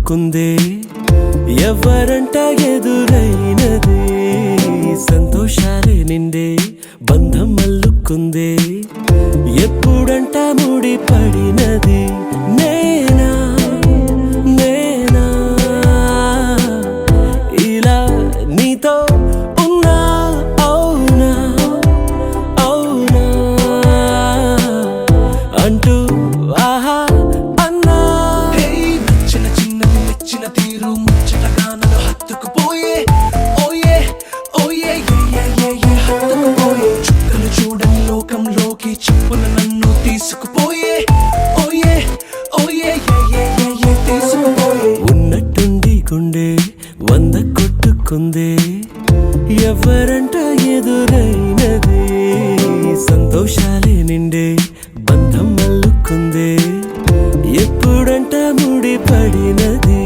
కొట్టుకుందే ఎవరంట ఎదురైనదే సంతోషాలే నిండే బంధం అల్లుకుందే ఎప్పుడంట ముడి పడినది నేనా నేనా ఇలా నీతో ఉన్నా అవునా అవునా అంటూ ఆహా అన్నా నచ్చిన చిన్నది మెచ్చిన తీరు ముచ్చటగా నన్ను హత్తుకుపోయే ఓయే ఓయే హత్తుకుపోయే చుక్కలు చూడని లోకంలోకి చెప్పున నన్ను తీసుకుపోయే ఓయే ఓయే తీసుకుపోయే ఉన్నట్టుండి గుండె 100 కొట్టుకుందే ఎవరంట ఎదురైనదే సంతోషాలే నిండే బంధం అల్లుకుందే ఎప్పుడంట ముడి పడినది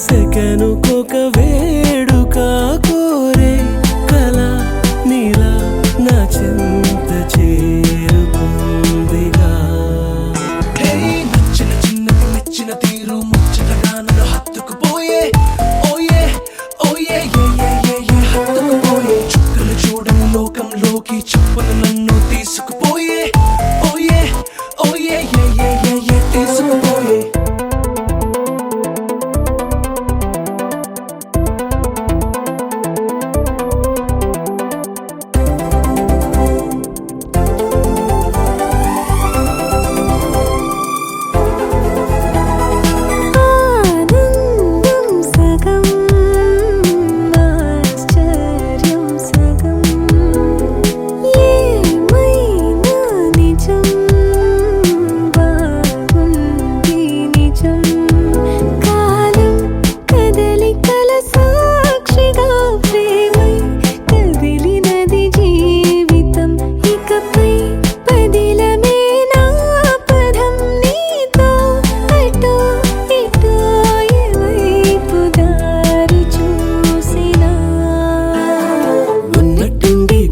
సెకనుకొక వేడుక కోరే కల నీలా నా చింత చేరుకుందిగా నచ్చిన చిన్నది మెచ్చిన తీరు ముచ్చటగా నన్ను హత్తుకుపోయే ఓయే ఓయే హత్తుకుపోయే చుక్కలు చూడని లోకంలోకి చెప్పున నన్ను తీసుకుపోయే ఓయే ఓయే తీసుకుపోయే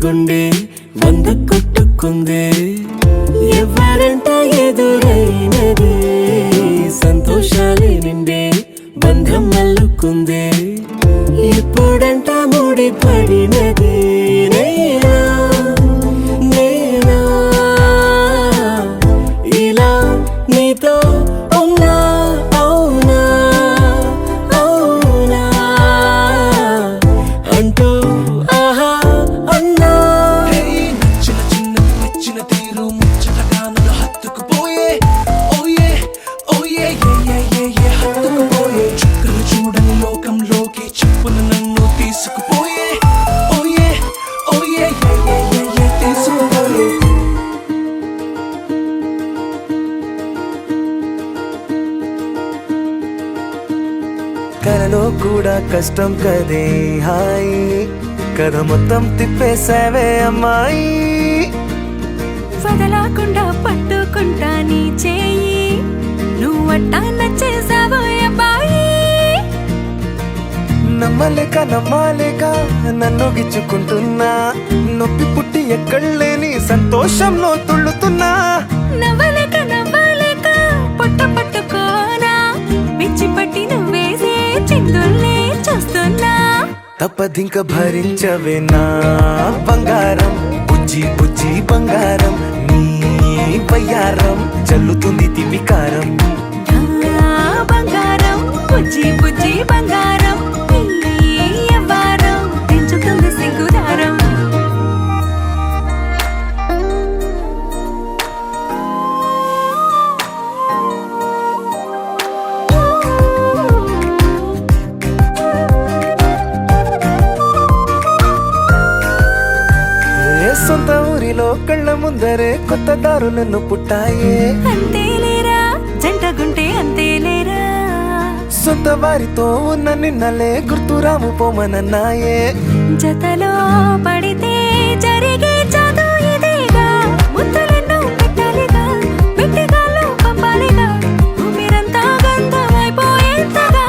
గుండె 100 కొట్టుకుందే ఎవరంట ఎదురైనదే సంతోషాలే నిండే బంధం అల్లుకుందే ఎప్పుడంట ముడి పడినది నేనా నేనా ఇలా నీతో ఉన్నా అవునా అవునా అంటూ ఆహా అన్నా నచ్చిన చిన్నది మెచ్చిన తీరు ముచ్చటగా నన్ను హత్తుకుపోయే ఓయే ఓయే హత్తుకుపోయే చుక్కలు చూడని లోకంలోకి చెప్పున నన్ను తీసుకుపోయే ఓయే ఓయే తీసుకుపోయే కలలో కూడా కష్టం కదే హాయ్ కథ మొత్తం తిప్పేసావే అమ్మాయి వదలకుండా పట్టుకుంటా నీ చేయి నువ్వట్టా నచ్చేసావో అబ్బాయి నమ్మలేక నమ్మాలేక నన్ను గిచ్చుకుంటున్నా నొప్పి పుట్టి ఎక్కడలేని సంతోషంలో తుళ్ళుతున్నా నవ్వలేక నవ్వలేక పొట్ట పట్టుకోనా పిచ్చి పట్టి నువ్వేసే చిందుల్ని చూస్తున్నా తప్పదింక భరించవే నా బంగారం బుజ్జి బుజ్జి బంగారం నీ బయ్యారం చల్లుతుంది తిమికారం బంగారం బుజ్జి బుజ్జి బంగారం ఎవ్వారం పెంచుతుంది సింగుదారం దారిలో కళ్ళ ముందరే కొత్త దారులను పుట్టాయే అంతేలేరా జంటగుంటే అంతేలేరా సొంత వారితో ఉన్న నిన్నలే గుర్తురాము పోమనన్నాయే జతలో పడితే జరిగే చదువు ఇదేగా ముద్దలెన్నో పెట్టాలిగా పెట్టిగాల్లో పంపాలిగా మీరంతా గంతమైపోయేంతగా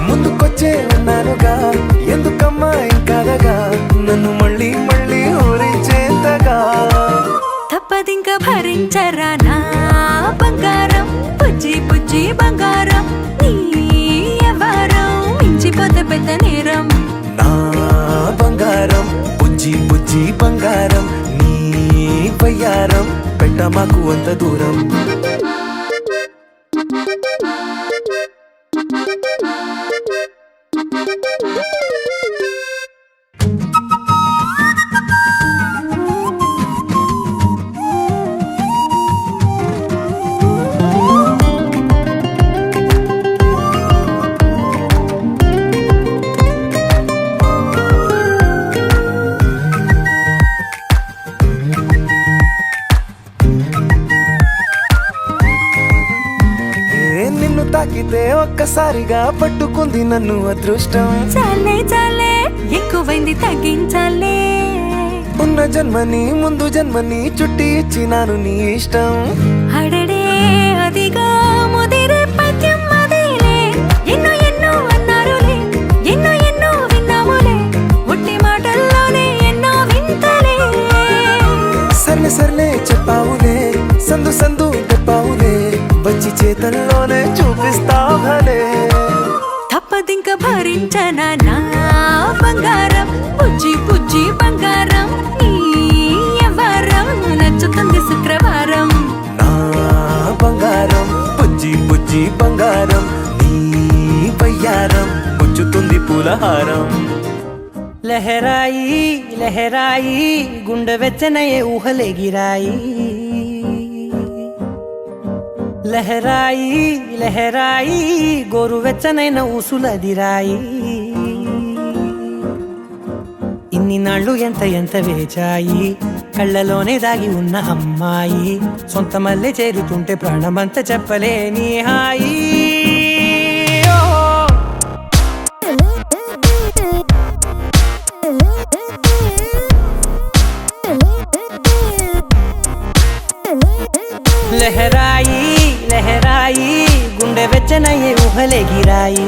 ముందుకొచ్చే ఉన్నానుగా ఎందుకమ్మా ఇంకాదగా నన్ను మళ్ళీ మళ్ళీ ఊరించేంతగా తప్పదింక భరించరా నా బంగారం పుజ్జి పుజ్జి బంగారం నీ ఎవరం మించిపోతే పెద్ద నేరం నా బంగారం బుజ్జి బుజ్జి బంగారం నీ వయ్యారం పెట్ట మాకు అంత దూరం నిన్ను తాకితే ఒక్కసారిగా పట్టుకుంది నన్ను అదృష్టం చాలే చాలే ఎక్కువైంది తగ్గించాలే ఉన్న జన్మని ముందు జన్మని చుట్టి ఇచ్చినాను నీ ఇష్టం అడడే అదిగా ముదిరే పద్యం అదేలే ఎన్నో ఎన్నో అన్నారులే ఎన్నో ఎన్నో విన్నాములే ఒట్టి మాటల్లోనే ఎన్నో వింతలే సర్లే సర్లే చెప్పావులే సందు సందు చెప్పావులే వచ్చి చేతల్లోనే చూపిస్తావలే తప్పదింక భరించనా నా బంగారం పుజ్జి పుజ్జి బంగారం నీ ఎవరం నచ్చుతుంది శుక్రవారం నా బంగారం బుజ్జి బుజ్జి బంగారం నీ వయ్యారం పుచ్చుతుంది పూలహారం లహరాయి లహరాయి గుండె వెచ్చనయే ఊహలెగిరాయి లహరాయి లహరాయి గోరు వెచ్చనైన ఊసులదిరాయి ఇన్ని నాళ్ళు ఎంత ఎంత వేచాయి కళ్ళలోనే దాగి ఉన్న అమ్మాయి సొంత మల్లె చేరుతుంటే ప్రాణమంత చెప్పలేని హాయి లహరాయి లహరాయి గుండె వెచ్చనయ్యే ఊహలెగిరాయి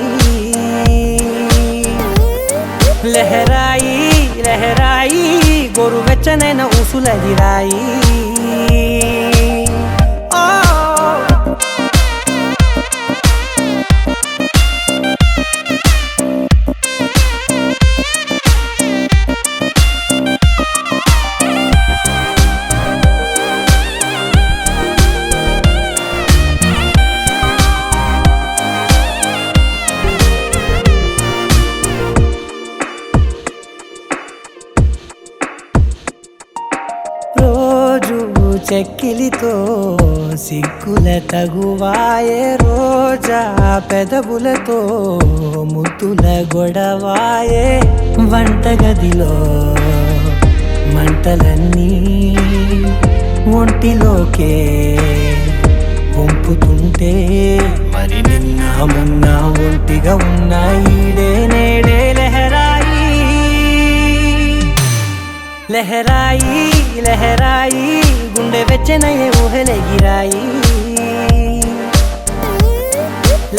లహరాయి లహరాయి గోరు వెచ్చనైన ఊసులదిరాయి రోజు చెక్కిలితో సిగ్గుల తగువాయే రోజా పెదవులతో ముద్దుల గొడవాయే వంటగదిలో మంటలన్నీ ఒంటిలోకే వంపుతుంటే మరి నిన్న మొన్న ఒంటిగా ఉన్న ఈడే నేడే లహరాయి లహరాయి లహరాయి గుండె వెచ్చనయ్యే ఊహలెగిరాయి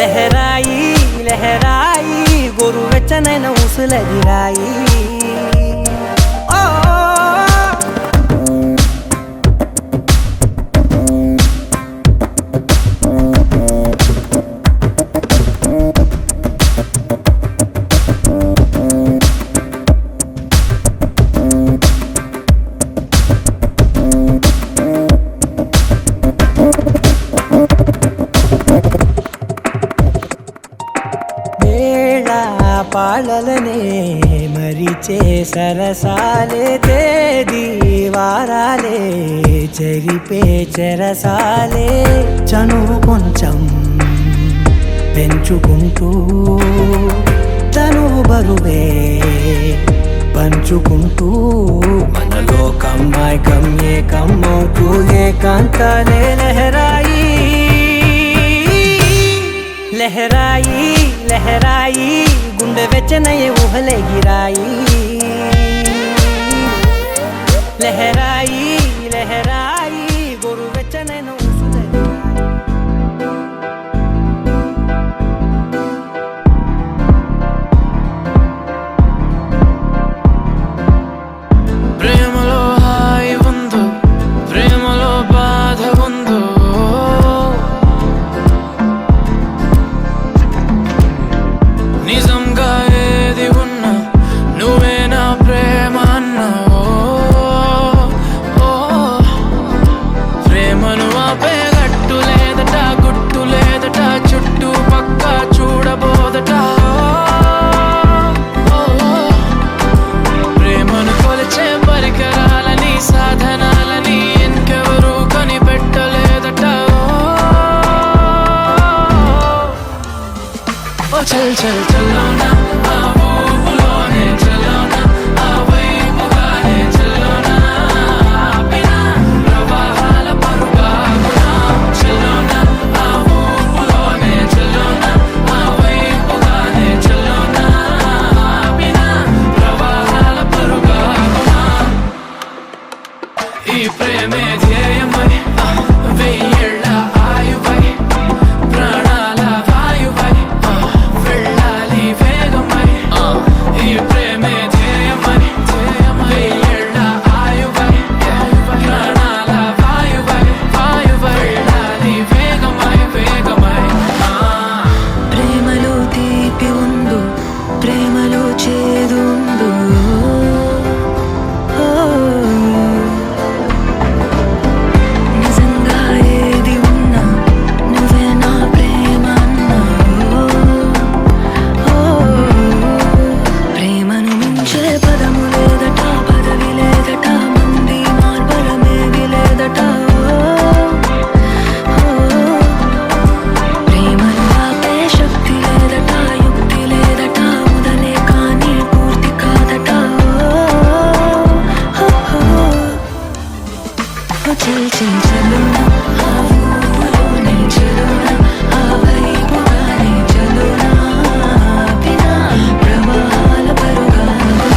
లహరాయి లహరాయి గోరు వెచ్చనైన ఊసులదిరాయి పాలలనే మరిచే సరసాలే తేదీ వారాలే చెరిపే చెరసాలే చనువు కొంచెం పెంచుకుంటూ తనువు బరువే పంచుకుంటూ మన లోకం అమ్మకు ఏకాంతాలే లహరాయి లహరాయి లహరాయి గుండె వెచ్చనయ్యే ఊహలే గిరాయి లహరాయి లహరాయి గోరు వెచ్చనైన ఊసులే ప్రేమలో హాయి ఉందో ప్రేమలో బాధ ఉందో నిజంగా ఏది ఉన్నా నువ్వే నా ప్రేమ అన్నావో ప్రేమను ఆపే గట్టు లేదట గుట్టు లేదట చుట్టూ పక్క చూడబోదట ప్రేమను కొలిచే పరికరాలని సాధనాలని ఇంకెవరూ కనిపెట్టలేదట ఓ చల్ చల్ చల్లోనా ఆ ఊపులోనే చల్లోనా ఆ వైపుగానే చల్లోనా ఆపినా ప్రవాహాల పరుగాగునా చల్లోనా ఆ ఊపులోనే చల్లోనా ఆ వైపుగానే చల్లోనా ఆపినా ప్రవాహాల పరుగాగునా ఈ ప్రేమే ధ్యేయమై వెయ్యేళ్ళ ఆయువై ప్రాణాల వాయువై వెళ్ళాలి వేగమై ఈ ప్రేమే ధ్యేయమై వెయ్యేళ్ళ ఆయువై ప్రాణాల వాయువై వెళ్ళాలి వేగమై వేగమై ప్రేమలో తీపి ఉందో ప్రేమలో చేదు ఉందో ఓ, నిజంగా ఏది ఉన్నా నువ్వే నా ప్రేమ అన్నావు ఓ, ప్రేమను మించే పదము లేదట పదవి లేదట మంది మార్బలమేది లేదట ప్రేమను ఆపే శక్తి లేదట యుక్తి లేదట మొదలే కానీ పూర్తి కాదట చల్ చల్ చలునా ఆ ఊపులోనే చలునా ఆ వైపుగానే చలునా ఆపినా ప్రవాహాల పరుగాగునా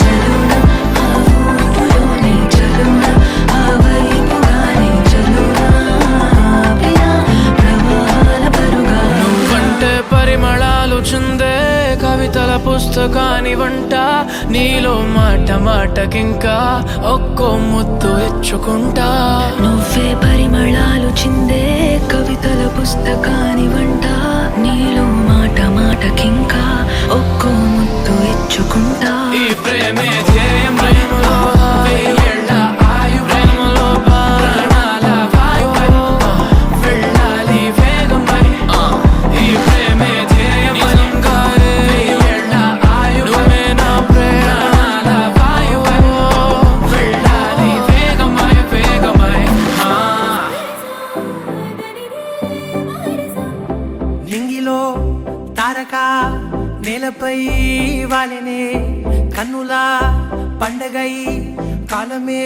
చలునా ఆ ఊపులోనే చలునా ఆ వైపుగానే చలునా ఆపినా ప్రవాహాల పరుగాగునా నువ్వంటే పరిమళాలు చిందే కవితల పుస్తకాని వంట నీలో మాట మాటకింకా ఒక్కో ముద్దు ఇచ్చుకుంటా నువ్వే పరిమళాలు చిందే కవితల పుస్తకాని వంట నీలో మాట మాటకింకా ఒక్కో ముద్దు ఇచ్చుకుంటా ఈ ప్రేమే ధ్యేయం ప్రేమలో వెయ్యేళ్ళ ఆయు ప్రేమలో ప్రాణాల వాయువై వెళ్ళాలి వేగమై ఈ ప్రేమే ధ్యేయం నిజంగా వెయ్యేళ్ళ ఆయు నువ్వే నా ప్రాణాల వాయువై వెళ్ళాలి వేగమై వేగమై నింగిలో తారక నేలపై వాలినే కన్నులా పండగై కాలమే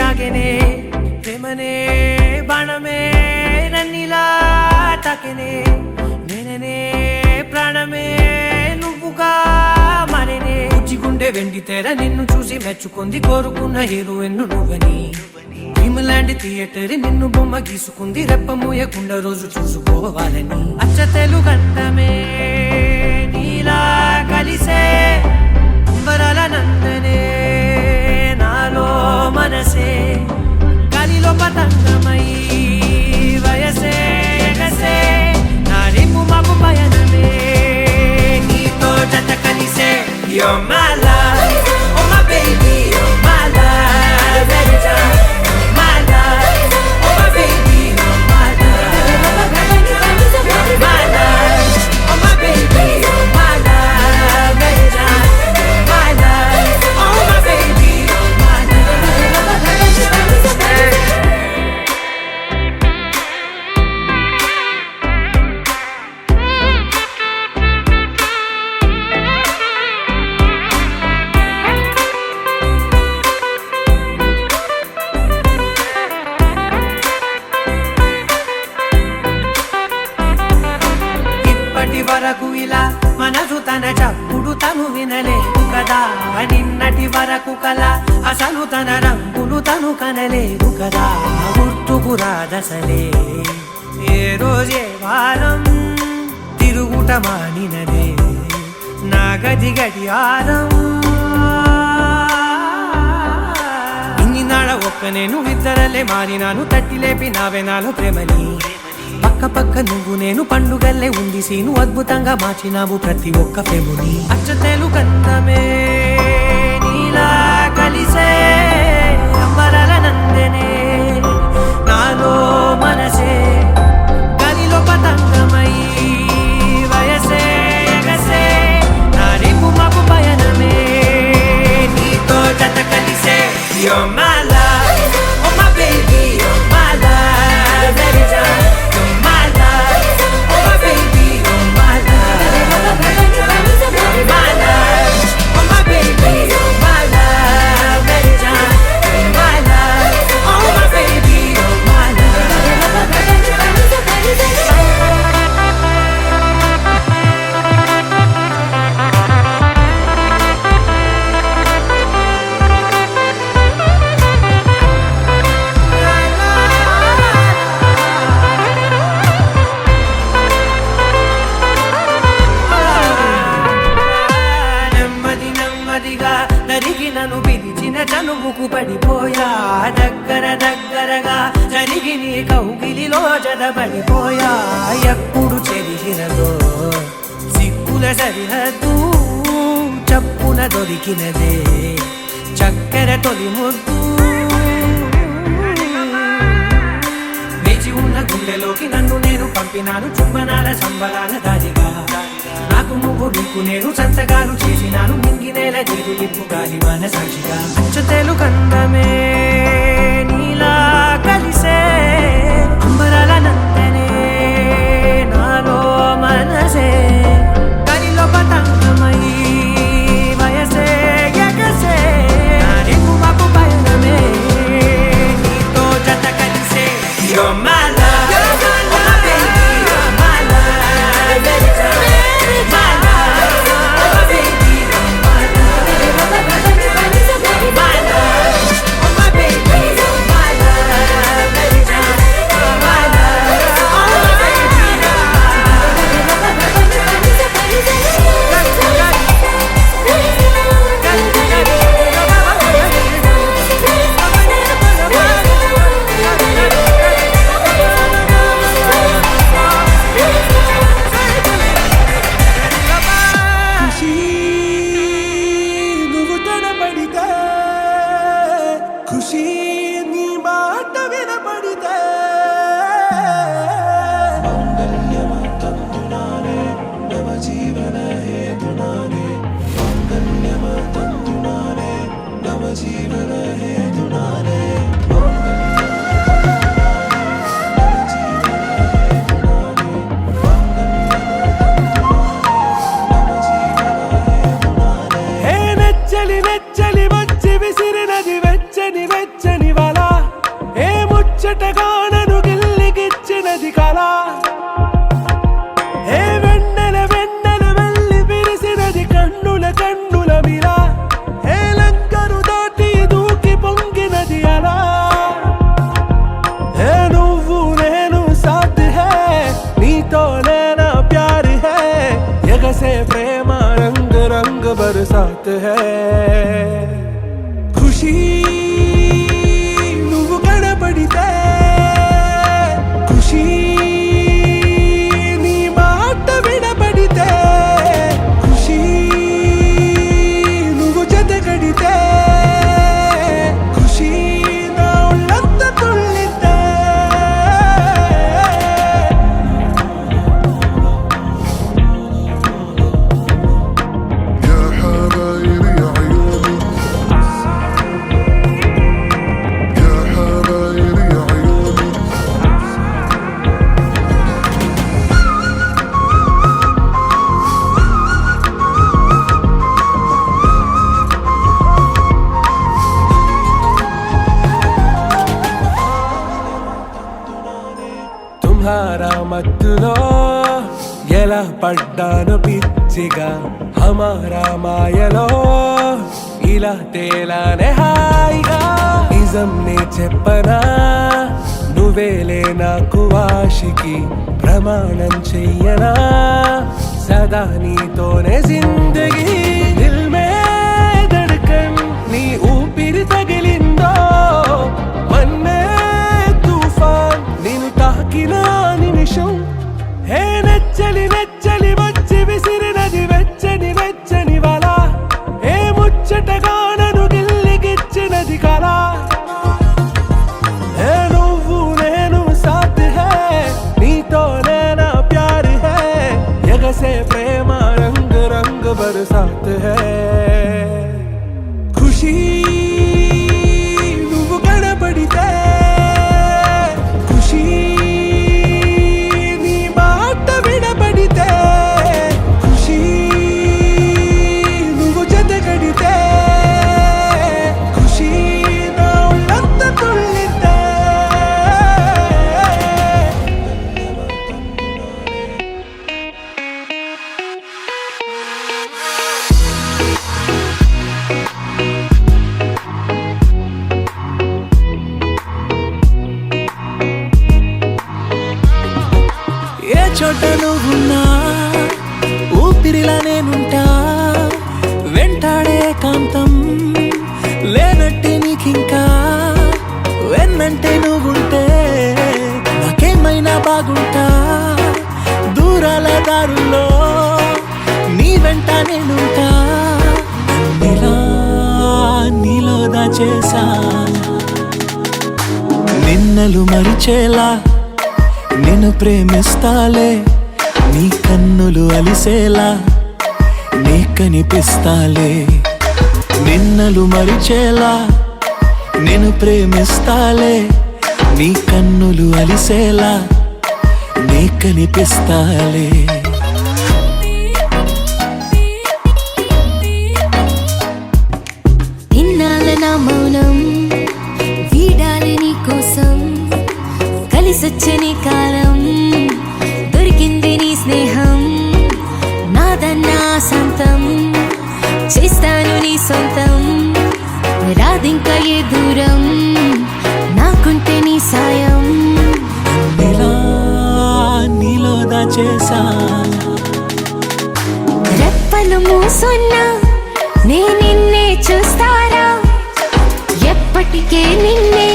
ఆగెనే ప్రేమనే బాణమే నన్నిలా తాకెనే నేననే ప్రాణమే నువ్వుగా మారేనే గుండె వెండి తెర నిన్ను చూసి మెచ్చుకుంది కోరుకున్న హీరోయిన్ నువ్వని భీమలాంటి థియేటర్ నిన్ను బొమ్మ గీసుకుంది రెప్ప మూయకుండా రోజు చూసుకోవాలని అచ్చ తెలుగంటమే నీలా కలిసే అంబరాల నందనే నాలో మనసే గాలిలో పతంగమై వయసే ఎగసే నారిపు మాకు పయనమే నీతో జత కలిసే You're my life, oh my baby, you're my life, every time. My life, oh my baby, you're my life, you're my life, oh my baby, you're my life, every time. My life, oh my baby, you're my life. చప్పుడు తను వినలేదు కదా నిన్నటి వరకు కల అసలు తన రంగులు తను కనలేదు కదా గుర్తుకు రాదసలే ఏ రోజే వారం తిరుగుట మానినదే నా గది గడియారం ఇన్ని నాడ ఒక్క నేను ఇద్దరలే మారినాను తట్టి లేపి నావే నాలో ప్రేమని పక్క పక్క నువ్వు నేను పండుగల్లే ఉంది సీను అద్భుతంగా మార్చినావు ప్రతి ఒక్క ప్రేముని అచ్చతేలు కందమే నీలా కలిసే అంబరాల నందనే నాలో మనసే గదిలో పతంగమై వయసే ఎగసే నా రేపు మాపు పయనమే నీతో జత కలిసే You're my love, oh my baby, you're my love, baby John. You're my love, oh my baby, you're my love, you're my love, oh my baby, you're my love, baby John. You're my love, oh my baby, you're my నెమ్మది నెమ్మదిగా నరిగినను పిలిచిన చనువుకు పడిపోయా దగ్గర దగ్గరగా జరిగి నీ కౌగిలిలో జడబడిపోయా ఎప్పుడు చెరిగినదో సిక్కుల సరిహద్దు చప్పున దొరికినదే చక్కెర తొలి ముద్దు వేచి ఉన్న గుండెలోకి నన్ను నేను పంపినాను చుంబనాల సంబరాల దారిగా నాకు నువ్వు నీకు నేను సంతకాలు చేసినాను మింగినేల దిగులిప్పు గాలి మన సాక్షిగా అచ్చతేలు కందమే నీలా కలిసే అంబరాల నందనే నాలో మనసే గదిలో పతంగమై వయసే ఎగసే నా రేపు మాపు పయనమే నీతో జత కలిసే You're my love, oh my baby, you're my love, baby John. You're my love, oh my baby, you're my love, my love, oh my baby, you're my love, baby John. You're my love, oh my baby, you're ఖుషీ నువ్వు తడబడితే ఖుషీ నీ మాట వినబడితే హే నెచ్చలి నెచ్చలి వచ్చి విసిరినది వెచ్చని వెచ్చని వల ఏ ముచ్చటగా నన్ను గిల్లికిచ్చినది కళ ఏ వెన్నెల వెన్నెల వెళ్ళి విరిసినది కన్నుల కన్నుల మిల ఏ లంకరు దాటి దూకి పొంగినది అలా ఏ నువ్వు నేను సాథ్ హే నీతో లేనా ప్యార్ హే ఎగసే ప్రేమ రంగ్ రంగ్ బరసాత్ హే ఖుషీ నువ్వు కనబడితే ఖుషీ నీ మాట వినబడితే ఖుషీ నువ్వు జతగడితే ఖుషీ నా ఒళ్ళంత తుళ్ళితే يا حبايبي يا عيوني يا حبايبي يا عيوني తుమ్హారా మత్తులో ఎలా పడ్డాను పిచ్చి బుజ్జిగా హమారా మాయలో ఇలా తేలానే హాయిగా నిజం నే చెప్పనా నువ్వేలే నాకు ఆశికి ప్రమాణం చెయ్యనా సదా నీతోనే జిందగీ దిల్ మే ధడ్కన్ నీ ఊపిరి తగిలిందో మన్నే తుఫాన్ నేను తాకిన నిమిషం హే నెచ్చలి నెచ్చలి వచ్చి విసిరినది వెచ్చని వెచ్చని వల ఏ ముచ్చటగా నన్ను గిల్లిగిచ్చినది కలా ఏ నువ్వు నేను సాథ్ హై నీతోనే నా ప్యార్ హై ఎగసే ప్రేమ రంగ్ రంగ్ బరసాత్ హై ఖుషీ నువ్వు కనబడితే ఖుషీ నీ మాట వినబడితే ఖుషీ నువ్వు జతగడితే ఖుషీ నా ఒళ్ళంతా తుళ్ళితే ఏ చోట నువ్వున్నా ఊపిరిలా నేనుంటా వెంటాడే కాంతం లేనట్టే నీకింకా వెన్నంటే నువ్వుంటే నాకేమైనా బాగుంటా దూరాల దారుల్లో నీ వెంట నేనుంటా నీలా నీలో దాచేసా నిన్నలు మరిచేలా నిన్ను ప్రేమిస్తాలే నీ కన్నులు అలిసేలా నీ కనిపిస్తాలే నిన్నలు మరిచేలా నిన్ను ప్రేమిస్తాలే నీ కన్నులు అలిసేలా నీ కనిపిస్తాలే ఇన్నాళ్ళ నా మౌనం వీడాలి నీ కోసం కలిసొచ్చని కాలం దొరికింది నీ స్నేహం నాదన్నా సొంతం చేస్తాను నీ సొంతం రాదింకా ఏ దూరం నాకుంటే నీ సాయం నీలా నీలో దాచేసా రెప్పలు మూసున్నా నే నిన్నే చూస్తారా ఎప్పటికే నిన్నే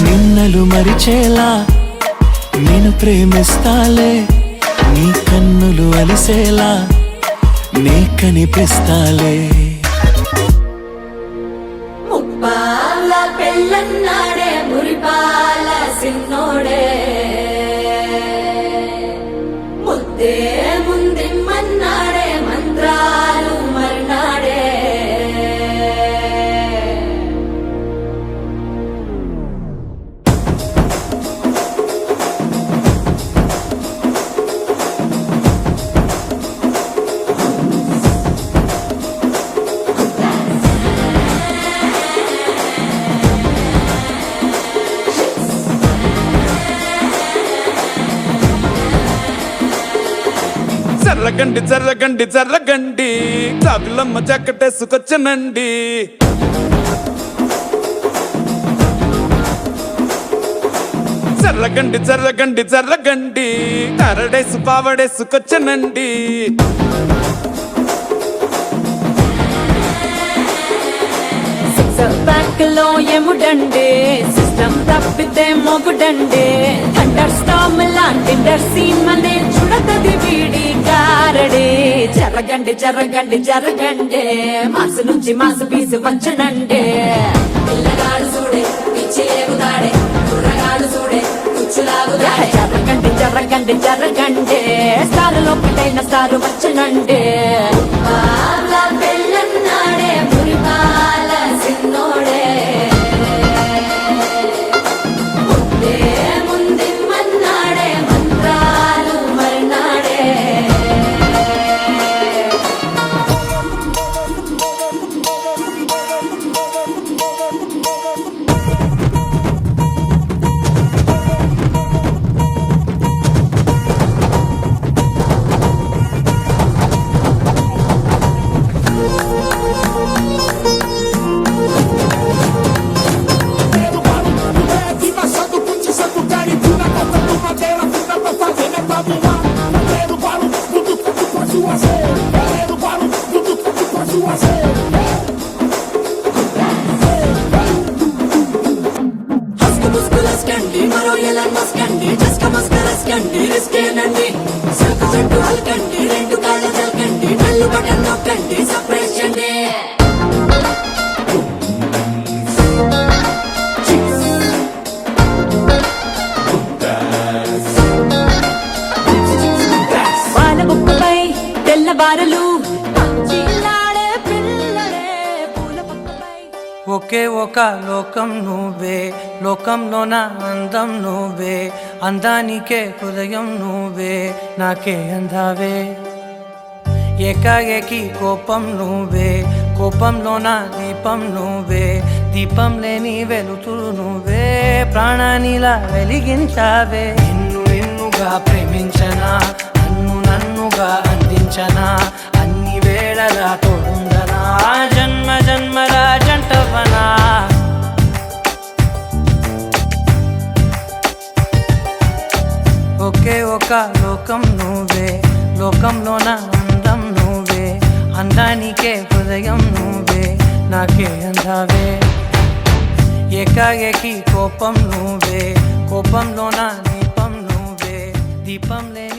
నిన్నలు మరిచేలా నేను ప్రేమిస్తాలే నీ కన్నులు అలిసేలా నీ కనిపిస్తాలే ముప్పాల పెళ్ళన్నాడే మురిపాల సిన్నోడే ముద్దే ముందిమ్మన్నాడే మంత్రాలు మర్నాడే జర్రగండి జర్రగండి జర్రగండి చాపిలమ్మ జక్కటేసుకొచ్చనండి జర్రగండి జర్రగండి జర్రగండి కరడేసు పావడేసుకొచ్చనండి బ్యాక్ లో ఎముడండి సిస్టమ్ తప్పితే మొగుడండి థండర్ స్టామ్ లాంటి సీమనే చూడతది వీడి గారడి జరగండి జరగండి జరగండి మాసు నుంచి మాసు పీసు వచ్చనండి పిల్లగాడు చూడే పిచ్చి ఎగుదాడే కుర్రగాడు చూడే కుచ్చులాగుదాడే జరగండి జరగండి జరగండి స్టార్ లోపటైన స్టార్ వచ్చనండి పెళ్ళన్నాడే మురిపాల సిన్నోడే ముస్కులస్కండి మరో ఎలా మస్కండి జస్ట్ మస్కరస్కండి రిస్కేనండి సరుకు చుట్టూ అల్కండి రెండు కాళ్ళ చల్కండి నల్లు బటన్ నొక్కండి సర్ప్రైజ్ చేయండి పాల బొక్కపై తెల్లవారలు చిల్లాడే పిల్లడే పూల పక్కపై ఒకే ఒక లోకం నువ్వే లోకంలోన అందం నువ్వే అందానికే హృదయం నువ్వే నాకే అందావే ఏకాఏకి కోపం నువ్వే కోపంలోన దీపం నువ్వే దీపం లేని వెలుతురు నువ్వే ప్రాణానిలా వెలిగించావే నిన్నుగా ప్రేమించనా నన్నుగా అందించనా అన్ని వేళలా తోడుందనా జన్మ జన్మల జంటవనా ఒకే ఒక లోకం నువ్వే లోకంలోన అందం నువ్వే అందానికే హృదయం నువ్వే నాకే అందావే ఏకాఏకి కోపం నువ్వే కోపంలోన దీపం నువ్వే దీపం లేని